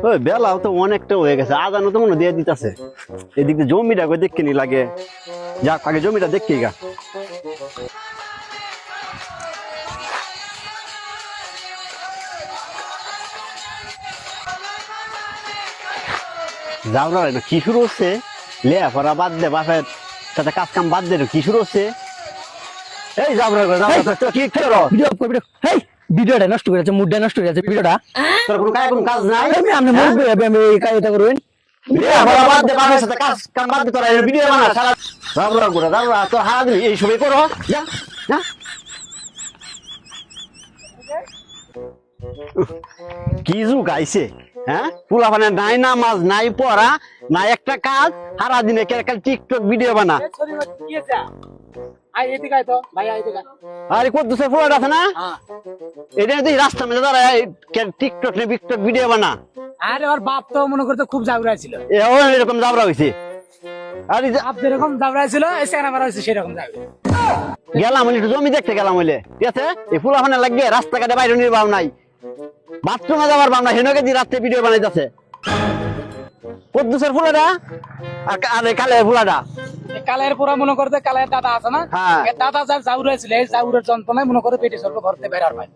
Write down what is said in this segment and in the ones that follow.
ওই বেলাও তো অনেকটা হয়ে গেছে, আজানও তো মনে দিয়ে দিতেছে। এদিক দিয়ে জমিটা কই দেখতে নি লাগে, যাক আগে জমিটা দেখি গা। যাওরা কি শুরু হচ্ছে, লেখাপড়া বাদ দে, বাপের সাথে কাজ কাম বাদ দে, কি শুরু হচ্ছে? এই যাবরা কি করো? ভিডিওটা নষ্ট করে আছে, মুডটা নষ্ট করে আছে ভিডিওটা। তোর কোনো কাজ নাই? আমি মুড আমি এই কাজটা করবেন। লেখাপড়া বাদ দে, বাপের সাথে কাজ কাম বাদ দে, তোরা ভিডিও বানা সারা। যাবরা করে যাবরা তো হাত এই সবই করো, যা যা। কি যুগ আইছে, হ্যাঁ? পোলাপানে নাই নামাজ, নাই পড়া, নাই একটা কাজ, সারা দিনে টিকটক ভিডিও বানা। আরে কত দূর ফোলা আছে না, এটা তুই রাস্তা মধ্যে দাঁড়ায় টিকটক ভিডিও বানা। আরে ওর বাপ তো মনে করতে খুব জাউরা ছিল, এরকম জাবরা হয়েছে। আরে বাপ যেরকম জাউরা ছিল সেনাবার হয়েছে সেরকম জাউরা। গেলাম একটু জমি দেখতে গেলাম হইলে, ঠিক আছে? এই পোলাপানে লাগে রাস্তাঘাটে বাইরে নির্বাহ নাই, বাথরুমে যাবার বাংলা হেনকে দিয়ে রাত্রে ভিডিও বানাইতেছে। কদ্দুসের ফুলাটা আর কালের ফুলাটা, কালের পুরা মনে করতে কালের দাদা আছে না, দাদা যার জাউরা ছিল, এই জাউরের যন্ত্রণায় মনে করে পেটে সর্ব ভরতে বেরার ভাই।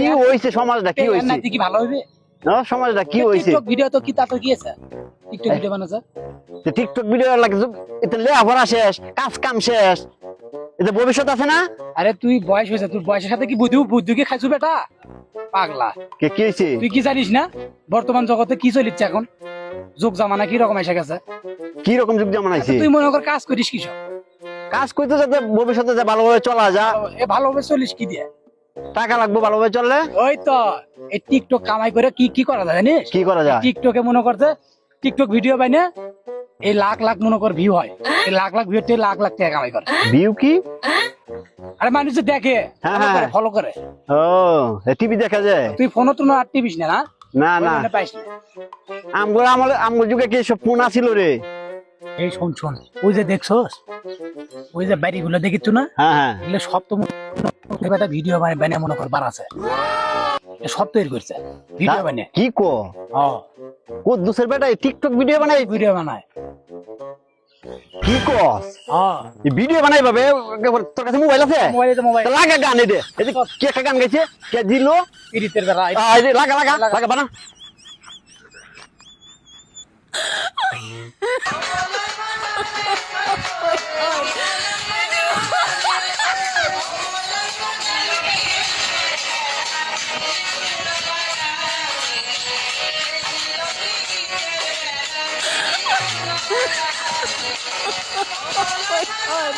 কি হইছে সমাজটা, কি হইছে? কি ভালো হইবে সমাজটা, কি হইছে? টিকটক ভিডিও তো কি তা তো কি আছে, টিকটক ভিডিও বানাছে, টিকটক ভিডিও লাগে এতে লেখাপড়া শেষ, কাজ কাম শেষ, এতে ভবিষ্যৎ আছে না? আরে তুই বয়স হয়েছে, তোর বয়সের সাথে কি বুদ্ধি কি খাইছু বেটা পাগলা? কি হইছে? তুই কি জানিস না বর্তমান জগতে কি চলিচ্ছে এখন, যুগ জামানা কি রকম এসে গেছে? কি রকম যুগ জামানাইছে? তুই মনে কর কাজ করিস কি সব, কাজ করতে যাতে ভবিষ্যতে যা ভালোভাবে চলা যা, ভালোভাবে চলিস কি দিয়ে, টাকা লাগবে ভালোভাবে চললে। ওই তো এই টিকটক কামাই করে কি কি করা যায় জানিস? কি করা যায়? টিকটকে মনে করতে টিকটক ভিডিও বানিয়ে এই লাখ লাখ মনে কর ভিউ হয়, এই লাখ লাখ ভিউ লাখ লাখ টাকা কামাই করে। ভিউ কি? আরে মানুষ দেখে, ফলো করে। ও টিভি দেখা যায়? তুই ফোনও তো আর টিভিস না? না না পাইস না। আমগো যুগে কি সব ফোন আছিল রে? এই শোন শোন, ওই যে দেখছস ওই যে বাড়ি গুলো দেখিস না, এগুলো সব তো একটা ভিডিও বানিয়ে মনে কর বানাচ্ছে, সব তৈরি করছে ভিডিও বানিয়ে। কি কো? কদ্দুসের বেটা টিকটক ভিডিও বানায়? ভিডিও বানায়। কি কস? ভিডিও বানাই ভাবে? তোর কাছে মোবাইল আছে? লাগা গান এদে, কে একটা গান গাইছে, কে দিল ইরিতের বেলা, লাগা লাগা লাগা বানা। Oh my God.